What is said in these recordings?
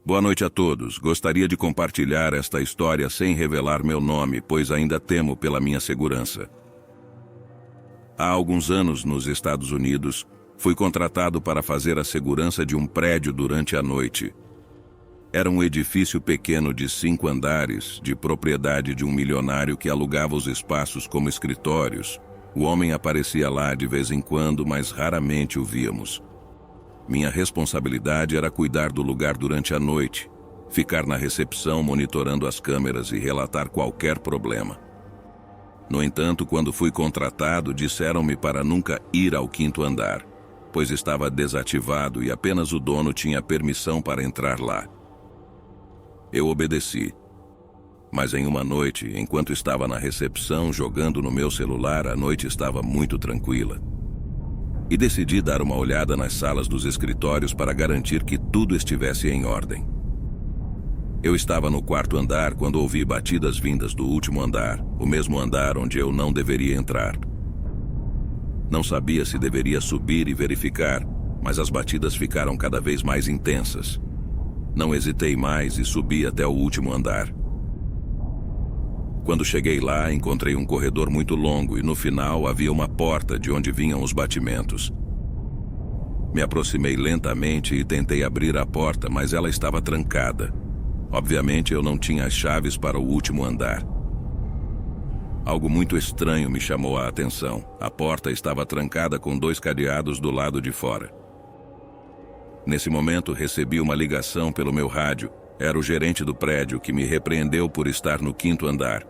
Boa noite a todos. Gostaria de compartilhar esta história sem revelar meu nome, pois ainda temo pela minha segurança. Há alguns anos, nos Estados Unidos, fui contratado para fazer a segurança de um prédio durante a noite. Era um edifício pequeno de 5 andares, de propriedade de um milionário que alugava os espaços como escritórios. O homem aparecia lá de vez em quando, mas raramente o víamos. Minha responsabilidade era cuidar do lugar durante a noite, ficar na recepção monitorando as câmeras e relatar qualquer problema. No entanto, quando fui contratado, disseram-me para nunca ir ao 5º andar, pois estava desativado e apenas o dono tinha permissão para entrar lá. Eu obedeci. Mas em uma noite, enquanto estava na recepção jogando no meu celular, a noite estava muito tranquila. E decidi dar uma olhada nas salas dos escritórios para garantir que tudo estivesse em ordem. Eu estava no 4º andar quando ouvi batidas vindas do último andar, o mesmo andar onde eu não deveria entrar. Não sabia se deveria subir e verificar, mas as batidas ficaram cada vez mais intensas. Não hesitei mais e subi até o último andar. Quando cheguei lá, encontrei um corredor muito longo e no final havia uma porta de onde vinham os batimentos. Me aproximei lentamente e tentei abrir a porta, mas ela estava trancada. Obviamente eu não tinha as chaves para o último andar. Algo muito estranho me chamou a atenção. A porta estava trancada com 2 cadeados do lado de fora. Nesse momento recebi uma ligação pelo meu rádio. Era o gerente do prédio que me repreendeu por estar no 5º andar.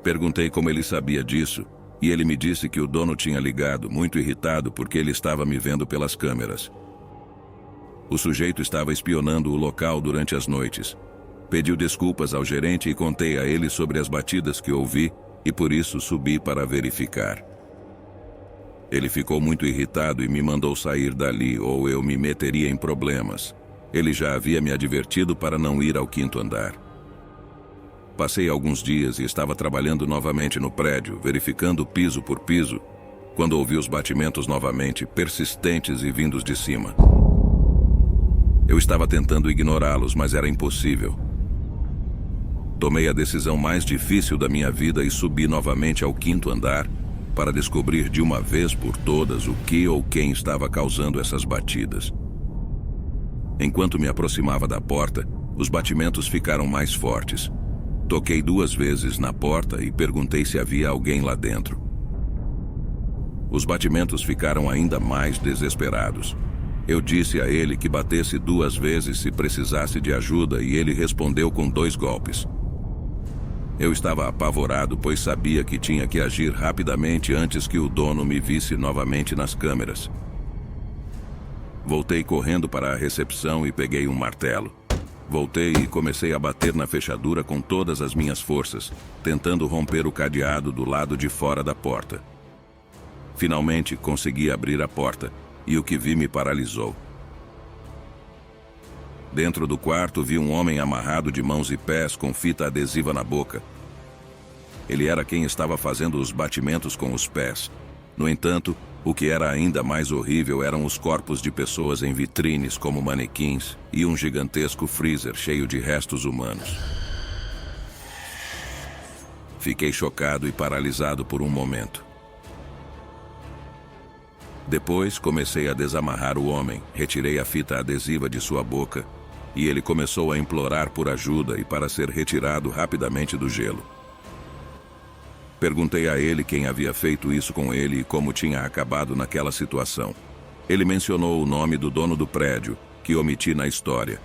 Perguntei como ele sabia disso, e ele me disse que o dono tinha ligado, muito irritado porque ele estava me vendo pelas câmeras. O sujeito estava espionando o local durante as noites. Pediu desculpas ao gerente e contei a ele sobre as batidas que ouvi, e por isso subi para verificar. Ele ficou muito irritado e me mandou sair dali, ou eu me meteria em problemas. Ele já havia me advertido para não ir ao 5º andar. Passei alguns dias e estava trabalhando novamente no prédio, verificando piso por piso, quando ouvi os batimentos novamente, persistentes e vindos de cima. Eu estava tentando ignorá-los, mas era impossível. Tomei a decisão mais difícil da minha vida e subi novamente ao 5º andar para descobrir de uma vez por todas o que ou quem estava causando essas batidas. Enquanto me aproximava da porta, os batimentos ficaram mais fortes. Toquei 2 vezes na porta e perguntei se havia alguém lá dentro. Os batimentos ficaram ainda mais desesperados. Eu disse a ele que batesse 2 vezes se precisasse de ajuda e ele respondeu com 2 golpes. Eu estava apavorado, pois sabia que tinha que agir rapidamente antes que o dono me visse novamente nas câmeras. Voltei correndo para a recepção e peguei um martelo. Voltei e comecei a bater na fechadura com todas as minhas forças, tentando romper o cadeado do lado de fora da porta. Finalmente consegui abrir a porta, e o que vi me paralisou. Dentro do quarto vi um homem amarrado de mãos e pés com fita adesiva na boca. Ele era quem estava fazendo os batimentos com os pés. No entanto, o que era ainda mais horrível eram os corpos de pessoas em vitrines como manequins e um gigantesco freezer cheio de restos humanos. Fiquei chocado e paralisado por um momento. Depois comecei a desamarrar o homem, retirei a fita adesiva de sua boca e ele começou a implorar por ajuda e para ser retirado rapidamente do gelo. Perguntei a ele quem havia feito isso com ele e como tinha acabado naquela situação. Ele mencionou o nome do dono do prédio, que omiti na história.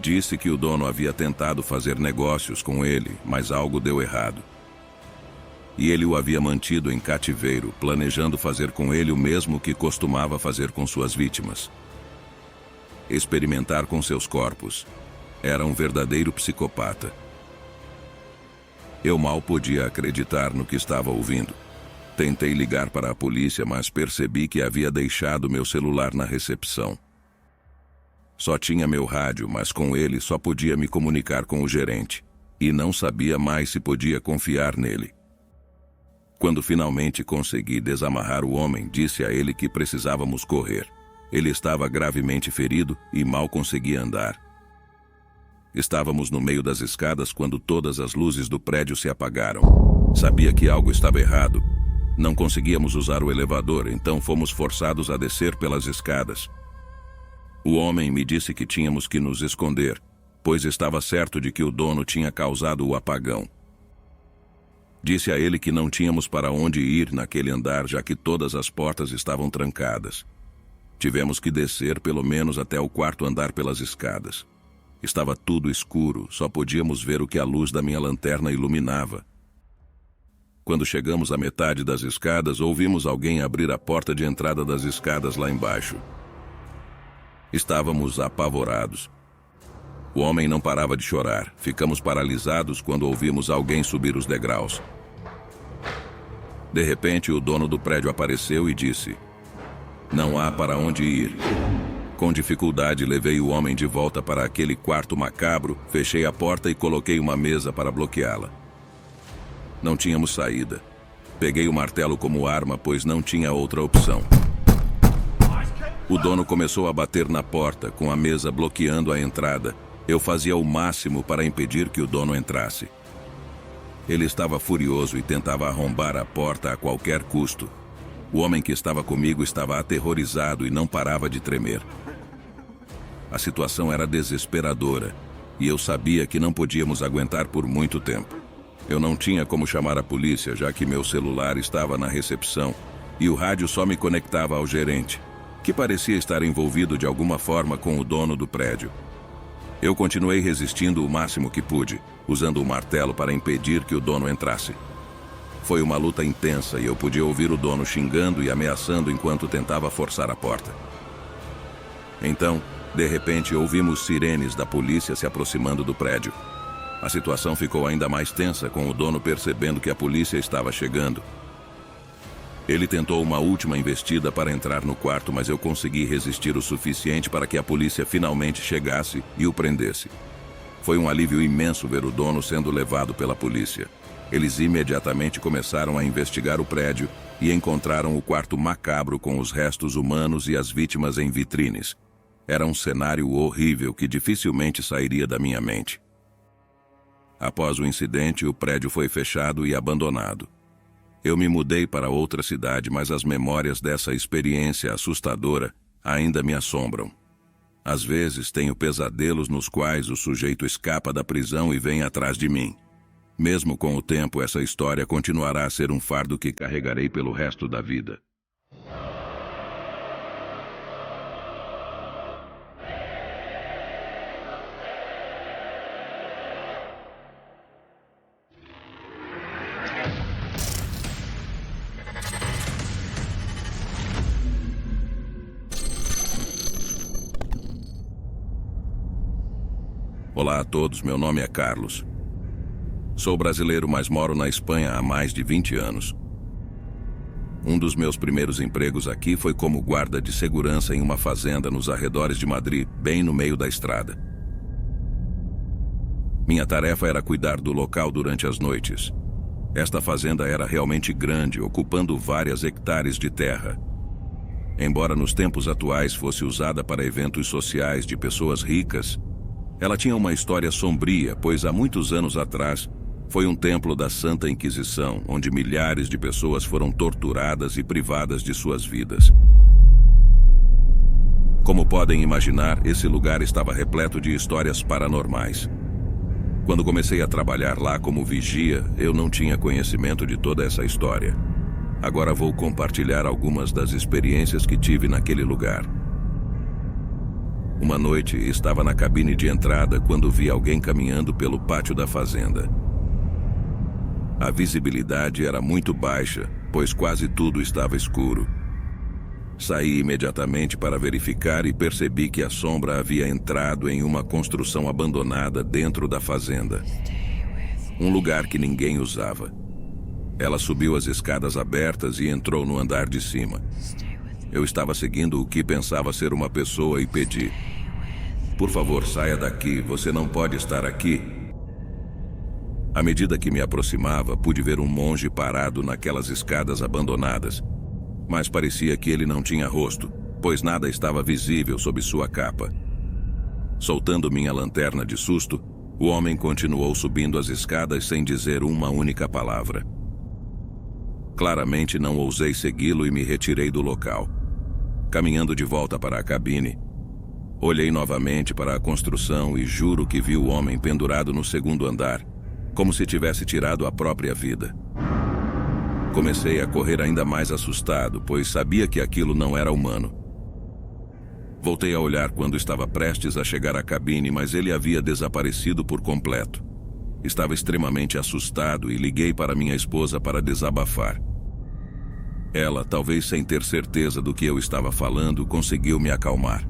Disse que o dono havia tentado fazer negócios com ele, mas algo deu errado. E ele o havia mantido em cativeiro, planejando fazer com ele o mesmo que costumava fazer com suas vítimas. Experimentar com seus corpos. Era um verdadeiro psicopata. Eu mal podia acreditar no que estava ouvindo. Tentei ligar para a polícia, mas percebi que havia deixado meu celular na recepção. Só tinha meu rádio, mas com ele só podia me comunicar com o gerente, e não sabia mais se podia confiar nele. Quando finalmente consegui desamarrar o homem, disse a ele que precisávamos correr. Ele estava gravemente ferido e mal conseguia andar. Estávamos no meio das escadas quando todas as luzes do prédio se apagaram. Sabia que algo estava errado. Não conseguíamos usar o elevador, então fomos forçados a descer pelas escadas. O homem me disse que tínhamos que nos esconder, pois estava certo de que o dono tinha causado o apagão. Disse a ele que não tínhamos para onde ir naquele andar, já que todas as portas estavam trancadas. Tivemos que descer pelo menos até o quarto andar pelas escadas. Estava tudo escuro, só podíamos ver o que a luz da minha lanterna iluminava. Quando chegamos à metade das escadas, ouvimos alguém abrir a porta de entrada das escadas lá embaixo. Estávamos apavorados. O homem não parava de chorar. Ficamos paralisados quando ouvimos alguém subir os degraus. De repente, o dono do prédio apareceu e disse: "Não há para onde ir." Com dificuldade, levei o homem de volta para aquele quarto macabro, fechei a porta e coloquei uma mesa para bloqueá-la. Não tínhamos saída. Peguei o martelo como arma, pois não tinha outra opção. O dono começou a bater na porta, com a mesa bloqueando a entrada. Eu fazia o máximo para impedir que o dono entrasse. Ele estava furioso e tentava arrombar a porta a qualquer custo. O homem que estava comigo estava aterrorizado e não parava de tremer. A situação era desesperadora, e eu sabia que não podíamos aguentar por muito tempo. Eu não tinha como chamar a polícia, já que meu celular estava na recepção, e o rádio só me conectava ao gerente, que parecia estar envolvido de alguma forma com o dono do prédio. Eu continuei resistindo o máximo que pude, usando o martelo para impedir que o dono entrasse. Foi uma luta intensa e eu podia ouvir o dono xingando e ameaçando enquanto tentava forçar a porta. Então, de repente, ouvimos sirenes da polícia se aproximando do prédio. A situação ficou ainda mais tensa com o dono percebendo que a polícia estava chegando. Ele tentou uma última investida para entrar no quarto, mas eu consegui resistir o suficiente para que a polícia finalmente chegasse e o prendesse. Foi um alívio imenso ver o dono sendo levado pela polícia. Eles imediatamente começaram a investigar o prédio e encontraram o quarto macabro com os restos humanos e as vítimas em vitrines. Era um cenário horrível que dificilmente sairia da minha mente. Após o incidente, o prédio foi fechado e abandonado. Eu me mudei para outra cidade, mas as memórias dessa experiência assustadora ainda me assombram. Às vezes tenho pesadelos nos quais o sujeito escapa da prisão e vem atrás de mim. Mesmo com o tempo, essa história continuará a ser um fardo que carregarei pelo resto da vida. Olá a todos, meu nome é Carlos. Sou brasileiro, mas moro na Espanha há mais de 20 anos. Um dos meus primeiros empregos aqui foi como guarda de segurança em uma fazenda nos arredores de Madrid, bem no meio da estrada. Minha tarefa era cuidar do local durante as noites. Esta fazenda era realmente grande, ocupando várias hectares de terra. Embora nos tempos atuais fosse usada para eventos sociais de pessoas ricas, ela tinha uma história sombria, pois há muitos anos atrás foi um templo da Santa Inquisição, onde milhares de pessoas foram torturadas e privadas de suas vidas. Como podem imaginar, esse lugar estava repleto de histórias paranormais. Quando comecei a trabalhar lá como vigia, eu não tinha conhecimento de toda essa história. Agora vou compartilhar algumas das experiências que tive naquele lugar. Uma noite, estava na cabine de entrada quando vi alguém caminhando pelo pátio da fazenda. A visibilidade era muito baixa, pois quase tudo estava escuro. Saí imediatamente para verificar e percebi que a sombra havia entrado em uma construção abandonada dentro da fazenda. Um lugar que ninguém usava. Ela subiu as escadas abertas e entrou no andar de cima. Eu estava seguindo o que pensava ser uma pessoa e pedi: "Por favor, saia daqui, você não pode estar aqui." À medida que me aproximava, pude ver um monge parado naquelas escadas abandonadas, mas parecia que ele não tinha rosto, pois nada estava visível sob sua capa. Soltando minha lanterna de susto, o homem continuou subindo as escadas sem dizer uma única palavra. Claramente não ousei segui-lo e me retirei do local. Caminhando de volta para a cabine, olhei novamente para a construção e juro que vi o homem pendurado no segundo andar, como se tivesse tirado a própria vida. Comecei a correr ainda mais assustado, pois sabia que aquilo não era humano. Voltei a olhar quando estava prestes a chegar à cabine, mas ele havia desaparecido por completo. Estava extremamente assustado e liguei para minha esposa para desabafar. Ela, talvez sem ter certeza do que eu estava falando, conseguiu me acalmar.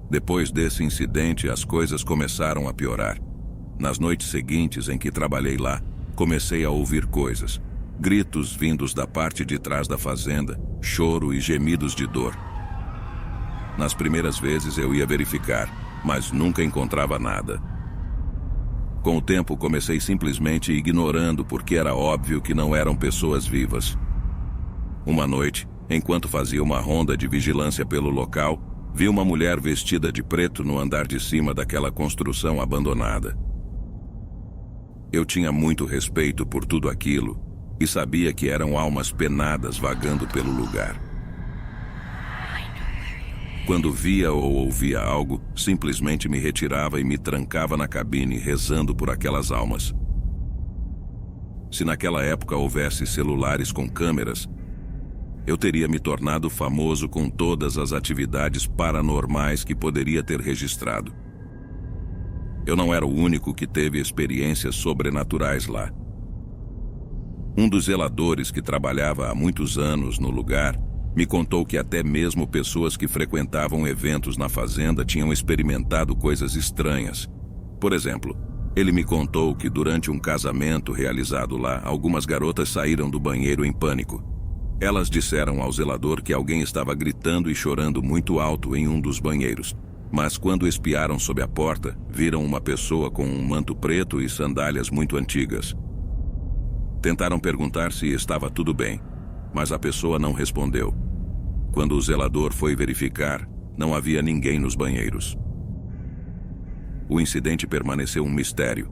Depois desse incidente, as coisas começaram a piorar. Nas noites seguintes em que trabalhei lá, comecei a ouvir coisas. Gritos vindos da parte de trás da fazenda, choro e gemidos de dor. Nas primeiras vezes eu ia verificar, mas nunca encontrava nada. Com o tempo comecei simplesmente ignorando porque era óbvio que não eram pessoas vivas. Uma noite, enquanto fazia uma ronda de vigilância pelo local, vi uma mulher vestida de preto no andar de cima daquela construção abandonada. Eu tinha muito respeito por tudo aquilo e sabia que eram almas penadas vagando pelo lugar. Quando via ou ouvia algo, simplesmente me retirava e me trancava na cabine rezando por aquelas almas. Se naquela época houvesse celulares com câmeras, eu teria me tornado famoso com todas as atividades paranormais que poderia ter registrado. Eu não era o único que teve experiências sobrenaturais lá. Um dos zeladores que trabalhava há muitos anos no lugar me contou que até mesmo pessoas que frequentavam eventos na fazenda tinham experimentado coisas estranhas. Por exemplo, ele me contou que durante um casamento realizado lá, algumas garotas saíram do banheiro em pânico. Elas disseram ao zelador que alguém estava gritando e chorando muito alto em um dos banheiros, mas quando espiaram sob a porta, viram uma pessoa com um manto preto e sandálias muito antigas. Tentaram perguntar se estava tudo bem, mas a pessoa não respondeu. Quando o zelador foi verificar, não havia ninguém nos banheiros. O incidente permaneceu um mistério.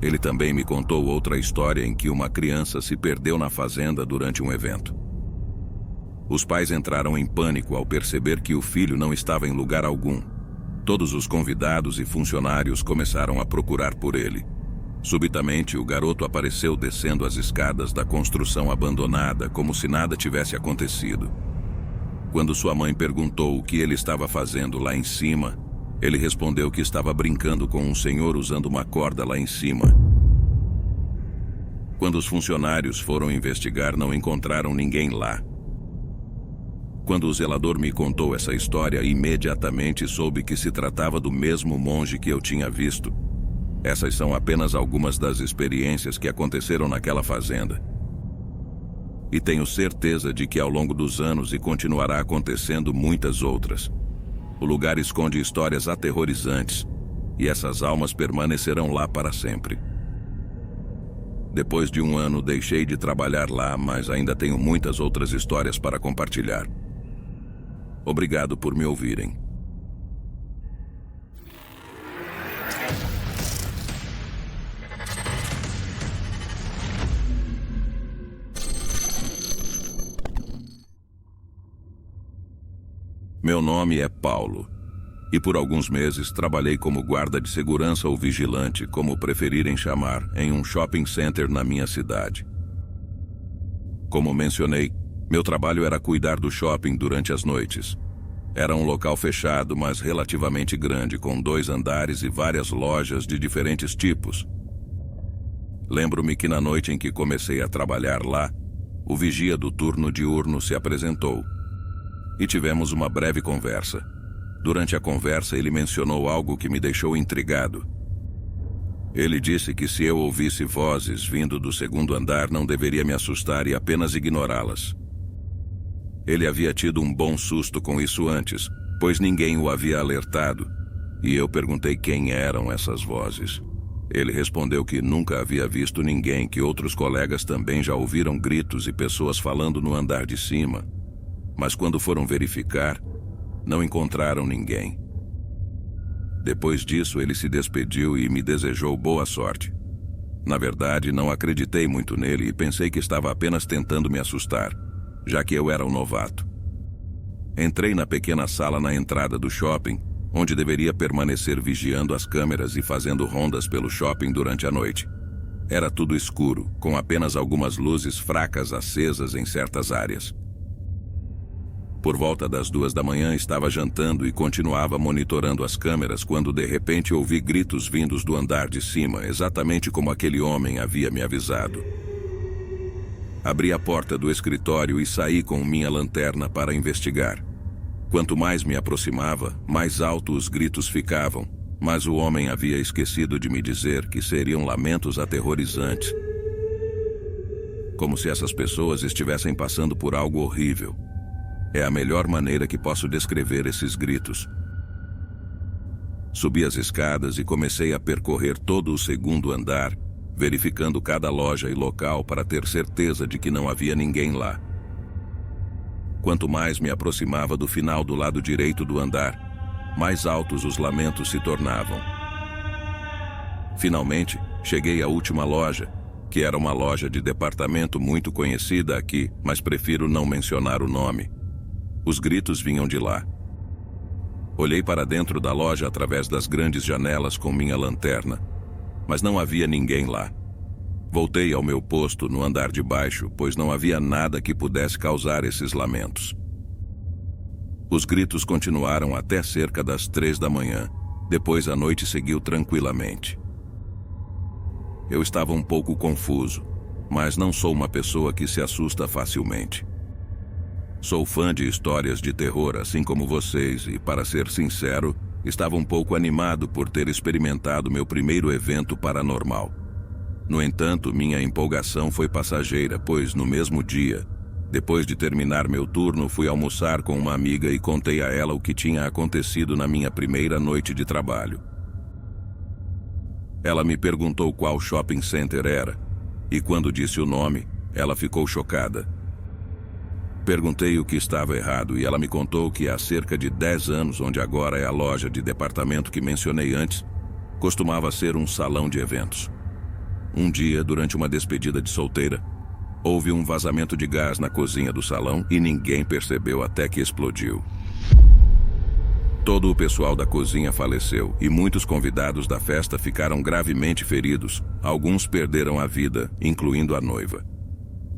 Ele também me contou outra história em que uma criança se perdeu na fazenda durante um evento. Os pais entraram em pânico ao perceber que o filho não estava em lugar algum. Todos os convidados e funcionários começaram a procurar por ele. Subitamente, o garoto apareceu descendo as escadas da construção abandonada, como se nada tivesse acontecido. Quando sua mãe perguntou o que ele estava fazendo lá em cima, ele respondeu que estava brincando com um senhor usando uma corda lá em cima. Quando os funcionários foram investigar, não encontraram ninguém lá. Quando o zelador me contou essa história, imediatamente soube que se tratava do mesmo monge que eu tinha visto. Essas são apenas algumas das experiências que aconteceram naquela fazenda. E tenho certeza de que ao longo dos anos e continuará acontecendo muitas outras. O lugar esconde histórias aterrorizantes, e essas almas permanecerão lá para sempre. Depois de um ano deixei de trabalhar lá, mas ainda tenho muitas outras histórias para compartilhar. Obrigado por me ouvirem. Meu nome é Paulo, e por alguns meses trabalhei como guarda de segurança ou vigilante, como preferirem chamar, em um shopping center na minha cidade. Como mencionei, meu trabalho era cuidar do shopping durante as noites. Era um local fechado, mas relativamente grande, com 2 andares e várias lojas de diferentes tipos. Lembro-me que na noite em que comecei a trabalhar lá, o vigia do turno diurno se apresentou. E tivemos uma breve conversa. Durante a conversa, ele mencionou algo que me deixou intrigado. Ele disse que se eu ouvisse vozes vindo do segundo andar, não deveria me assustar e apenas ignorá-las. Ele havia tido um bom susto com isso antes, pois ninguém o havia alertado, e eu perguntei quem eram essas vozes. Ele respondeu que nunca havia visto ninguém, que outros colegas também já ouviram gritos e pessoas falando no andar de cima. Mas quando foram verificar, não encontraram ninguém. Depois disso, ele se despediu e me desejou boa sorte. Na verdade, não acreditei muito nele e pensei que estava apenas tentando me assustar, já que eu era um novato. Entrei na pequena sala na entrada do shopping, onde deveria permanecer vigiando as câmeras e fazendo rondas pelo shopping durante a noite. Era tudo escuro, com apenas algumas luzes fracas acesas em certas áreas. Por volta das 2 da manhã estava jantando e continuava monitorando as câmeras quando de repente ouvi gritos vindos do andar de cima, exatamente como aquele homem havia me avisado. Abri a porta do escritório e saí com minha lanterna para investigar. Quanto mais me aproximava, mais alto os gritos ficavam, mas o homem havia esquecido de me dizer que seriam lamentos aterrorizantes. Como se essas pessoas estivessem passando por algo horrível. É a melhor maneira que posso descrever esses gritos. Subi as escadas e comecei a percorrer todo o segundo andar, verificando cada loja e local para ter certeza de que não havia ninguém lá. Quanto mais me aproximava do final do lado direito do andar, mais altos os lamentos se tornavam. Finalmente, cheguei à última loja, que era uma loja de departamento muito conhecida aqui, mas prefiro não mencionar o nome. Os gritos vinham de lá. Olhei para dentro da loja através das grandes janelas com minha lanterna, mas não havia ninguém lá. Voltei ao meu posto no andar de baixo, pois não havia nada que pudesse causar esses lamentos. Os gritos continuaram até cerca das 3 da manhã. Depois a noite seguiu tranquilamente. Eu estava um pouco confuso, mas não sou uma pessoa que se assusta facilmente. Sou fã de histórias de terror, assim como vocês, e, para ser sincero, estava um pouco animado por ter experimentado meu primeiro evento paranormal. No entanto, minha empolgação foi passageira, pois no mesmo dia, depois de terminar meu turno, fui almoçar com uma amiga e contei a ela o que tinha acontecido na minha primeira noite de trabalho. Ela me perguntou qual shopping center era, e quando disse o nome, ela ficou chocada. Perguntei o que estava errado e ela me contou que há cerca de 10 anos, onde agora é a loja de departamento que mencionei antes, costumava ser um salão de eventos. Um dia, durante uma despedida de solteira, houve um vazamento de gás na cozinha do salão e ninguém percebeu até que explodiu. Todo o pessoal da cozinha faleceu e muitos convidados da festa ficaram gravemente feridos. Alguns perderam a vida, incluindo a noiva.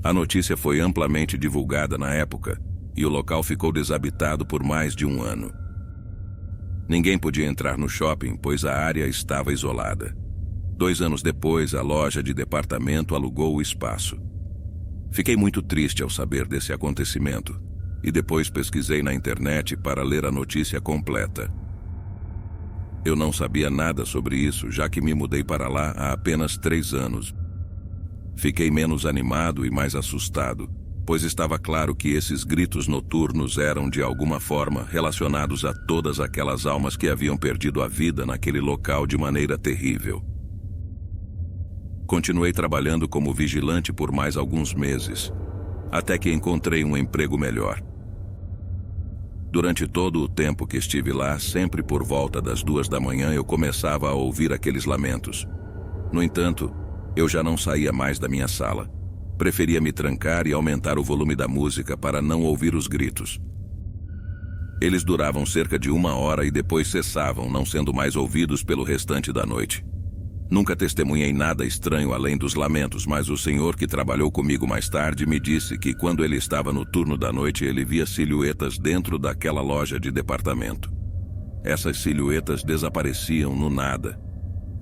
A notícia foi amplamente divulgada na época e o local ficou desabitado por mais de um ano. Ninguém podia entrar no shopping, pois a área estava isolada. 2 anos depois, a loja de departamento alugou o espaço. Fiquei muito triste ao saber desse acontecimento e depois pesquisei na internet para ler a notícia completa. Eu não sabia nada sobre isso, já que me mudei para lá há apenas 3 anos. Fiquei menos animado e mais assustado, pois estava claro que esses gritos noturnos eram de alguma forma relacionados a todas aquelas almas que haviam perdido a vida naquele local de maneira terrível. Continuei trabalhando como vigilante por mais alguns meses, até que encontrei um emprego melhor. Durante todo o tempo que estive lá, sempre por volta das 2 da manhã eu começava a ouvir aqueles lamentos. No entanto, eu já não saía mais da minha sala. Preferia me trancar e aumentar o volume da música para não ouvir os gritos. Eles duravam cerca de 1 hora e depois cessavam, não sendo mais ouvidos pelo restante da noite. Nunca testemunhei nada estranho além dos lamentos, mas o senhor que trabalhou comigo mais tarde me disse que quando ele estava no turno da noite ele via silhuetas dentro daquela loja de departamento. Essas silhuetas desapareciam no nada.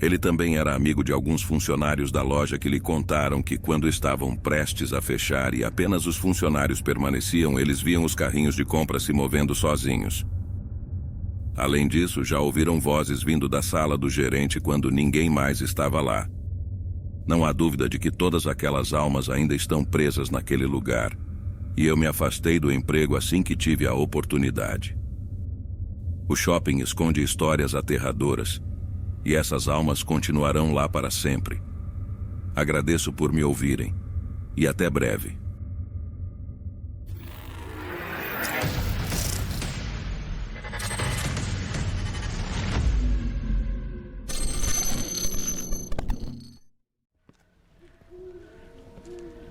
Ele também era amigo de alguns funcionários da loja que lhe contaram que quando estavam prestes a fechar e apenas os funcionários permaneciam, eles viam os carrinhos de compra se movendo sozinhos. Além disso, já ouviram vozes vindo da sala do gerente quando ninguém mais estava lá. Não há dúvida de que todas aquelas almas ainda estão presas naquele lugar, e eu me afastei do emprego assim que tive a oportunidade. O shopping esconde histórias aterradoras, e essas almas continuarão lá para sempre. Agradeço por me ouvirem, e até breve.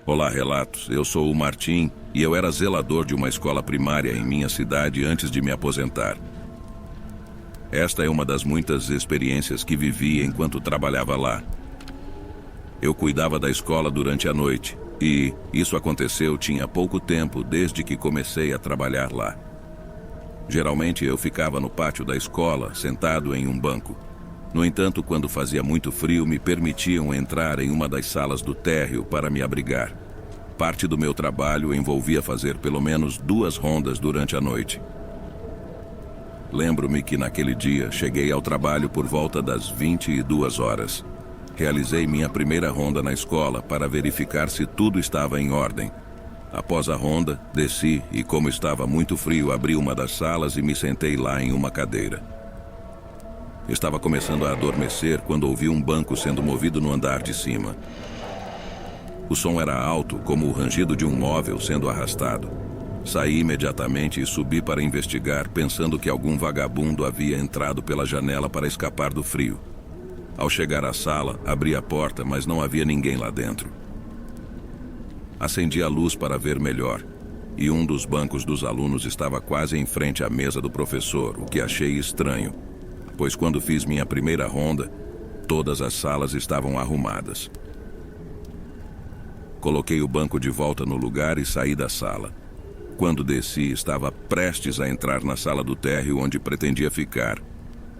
Olá, Relatos. Eu sou o Martim e eu era zelador de uma escola primária em minha cidade antes de me aposentar. Esta é uma das muitas experiências que vivi enquanto trabalhava lá. Eu cuidava da escola durante a noite e isso aconteceu tinha pouco tempo desde que comecei a trabalhar lá. Geralmente eu ficava no pátio da escola, sentado em um banco. No entanto, quando fazia muito frio, me permitiam entrar em uma das salas do térreo para me abrigar. Parte do meu trabalho envolvia fazer pelo menos 2 rondas durante a noite. Lembro-me que naquele dia cheguei ao trabalho por volta das 22 horas. Realizei minha primeira ronda na escola para verificar se tudo estava em ordem. Após a ronda, desci e, como estava muito frio, abri uma das salas e me sentei lá em uma cadeira. Estava começando a adormecer quando ouvi um banco sendo movido no andar de cima. O som era alto, como o rangido de um móvel sendo arrastado. Saí imediatamente e subi para investigar, pensando que algum vagabundo havia entrado pela janela para escapar do frio. Ao chegar à sala, abri a porta, mas não havia ninguém lá dentro. Acendi a luz para ver melhor, e um dos bancos dos alunos estava quase em frente à mesa do professor, o que achei estranho, pois quando fiz minha primeira ronda, todas as salas estavam arrumadas. Coloquei o banco de volta no lugar e saí da sala. Quando desci, estava prestes a entrar na sala do térreo onde pretendia ficar,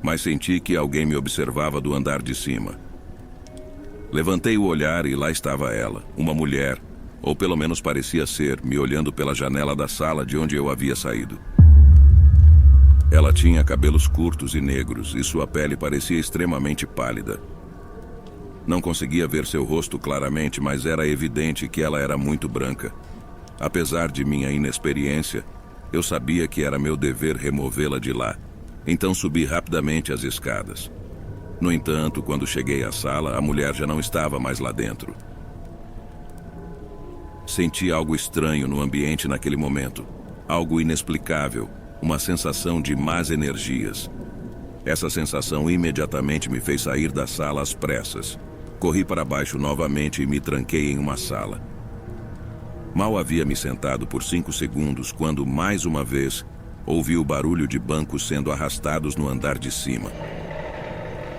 mas senti que alguém me observava do andar de cima. Levantei o olhar e lá estava ela, uma mulher, ou pelo menos parecia ser, me olhando pela janela da sala de onde eu havia saído. Ela tinha cabelos curtos e negros e sua pele parecia extremamente pálida. Não conseguia ver seu rosto claramente, mas era evidente que ela era muito branca. Apesar de minha inexperiência, eu sabia que era meu dever removê-la de lá, então subi rapidamente as escadas. No entanto, quando cheguei à sala, a mulher já não estava mais lá dentro. Senti algo estranho no ambiente naquele momento, algo inexplicável, uma sensação de más energias. Essa sensação imediatamente me fez sair da sala às pressas. Corri para baixo novamente e me tranquei em uma sala. Mal havia me sentado por 5 segundos quando, mais uma vez, ouvi o barulho de bancos sendo arrastados no andar de cima.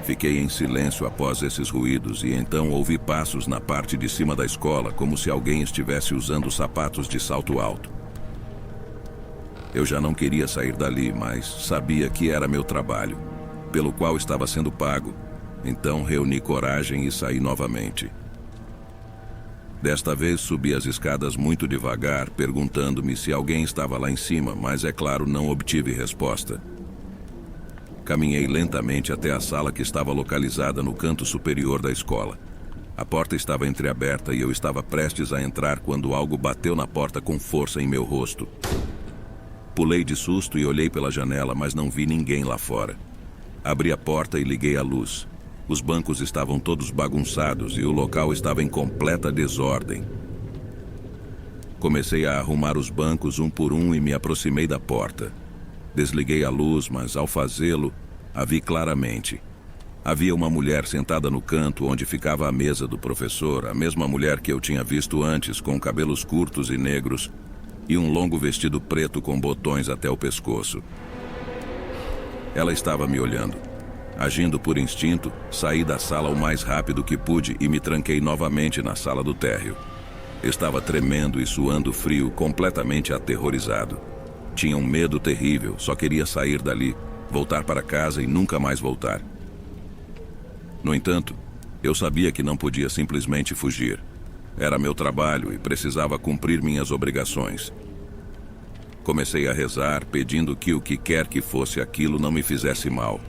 Fiquei em silêncio após esses ruídos e então ouvi passos na parte de cima da escola, como se alguém estivesse usando sapatos de salto alto. Eu já não queria sair dali, mas sabia que era meu trabalho, pelo qual estava sendo pago. Então reuni coragem e saí novamente. Desta vez subi as escadas muito devagar, perguntando-me se alguém estava lá em cima, mas é claro, não obtive resposta. Caminhei lentamente até a sala que estava localizada no canto superior da escola. A porta estava entreaberta e eu estava prestes a entrar quando algo bateu na porta com força em meu rosto. Pulei de susto e olhei pela janela, mas não vi ninguém lá fora. Abri a porta e liguei a luz. Os bancos estavam todos bagunçados e o local estava em completa desordem. Comecei a arrumar os bancos um por um e me aproximei da porta. Desliguei a luz, mas ao fazê-lo, a vi claramente. Havia uma mulher sentada no canto onde ficava a mesa do professor, a mesma mulher que eu tinha visto antes, com cabelos curtos e negros e um longo vestido preto com botões até o pescoço. Ela estava me olhando. Agindo por instinto, saí da sala o mais rápido que pude e me tranquei novamente na sala do térreo. Estava tremendo e suando frio, completamente aterrorizado. Tinha um medo terrível, só queria sair dali, voltar para casa e nunca mais voltar. No entanto, eu sabia que não podia simplesmente fugir. Era meu trabalho e precisava cumprir minhas obrigações. Comecei a rezar, pedindo que o que quer que fosse aquilo não me fizesse mal.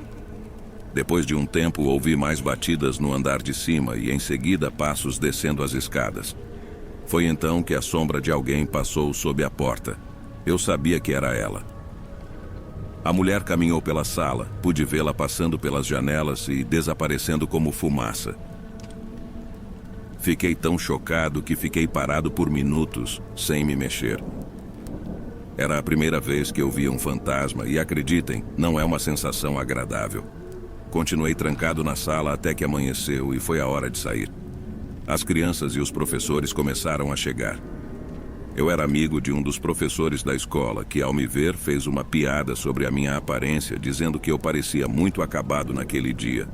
Depois de um tempo, ouvi mais batidas no andar de cima e, em seguida, passos descendo as escadas. Foi então que a sombra de alguém passou sob a porta. Eu sabia que era ela. A mulher caminhou pela sala, pude vê-la passando pelas janelas e desaparecendo como fumaça. Fiquei tão chocado que fiquei parado por minutos, sem me mexer. Era a primeira vez que eu via um fantasma e, acreditem, não é uma sensação agradável. Continuei trancado na sala até que amanheceu e foi a hora de sair. As crianças e os professores começaram a chegar. Eu era amigo de um dos professores da escola que, ao me ver, fez uma piada sobre a minha aparência, dizendo que eu parecia muito acabado naquele dia.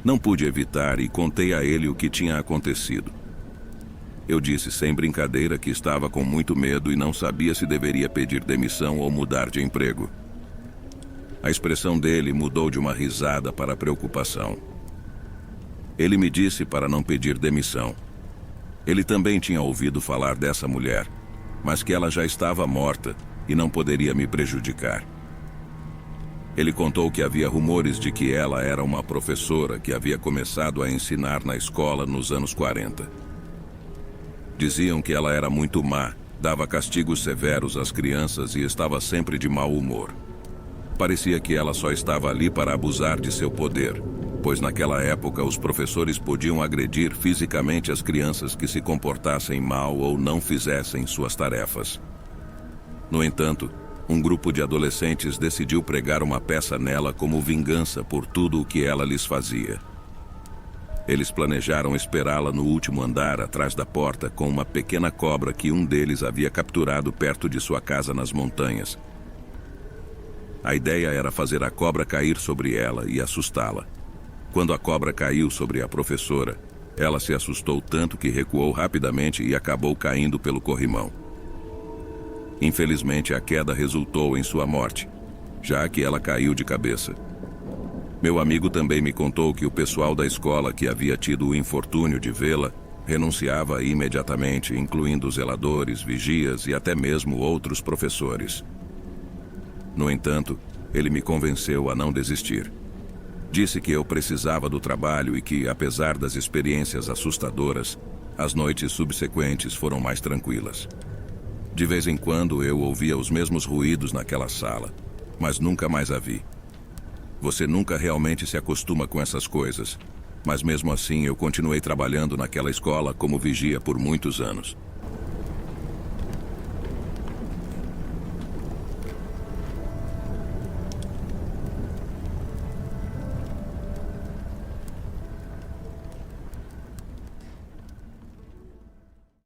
Não pude evitar e contei a ele o que tinha acontecido. Eu disse sem brincadeira que estava com muito medo e não sabia se deveria pedir demissão ou mudar de emprego. A expressão dele mudou de uma risada para preocupação. Ele me disse para não pedir demissão. Ele também tinha ouvido falar dessa mulher, mas que ela já estava morta e não poderia me prejudicar. Ele contou que havia rumores de que ela era uma professora que havia começado a ensinar na escola nos anos 40. Diziam que ela era muito má, dava castigos severos às crianças e estava sempre de mau humor. Parecia que ela só estava ali para abusar de seu poder, pois naquela época os professores podiam agredir fisicamente as crianças que se comportassem mal ou não fizessem suas tarefas. No entanto, um grupo de adolescentes decidiu pregar uma peça nela como vingança por tudo o que ela lhes fazia. Eles planejaram esperá-la no último andar, atrás da porta, com uma pequena cobra que um deles havia capturado perto de sua casa nas montanhas. A ideia era fazer a cobra cair sobre ela e assustá-la. Quando a cobra caiu sobre a professora, ela se assustou tanto que recuou rapidamente e acabou caindo pelo corrimão. Infelizmente, a queda resultou em sua morte, já que ela caiu de cabeça. Meu amigo também me contou que o pessoal da escola que havia tido o infortúnio de vê-la renunciava imediatamente, incluindo zeladores, vigias e até mesmo outros professores. No entanto, ele me convenceu a não desistir. Disse que eu precisava do trabalho e que, apesar das experiências assustadoras, as noites subsequentes foram mais tranquilas. De vez em quando eu ouvia os mesmos ruídos naquela sala, mas nunca mais a vi. Você nunca realmente se acostuma com essas coisas, mas mesmo assim eu continuei trabalhando naquela escola como vigia por muitos anos.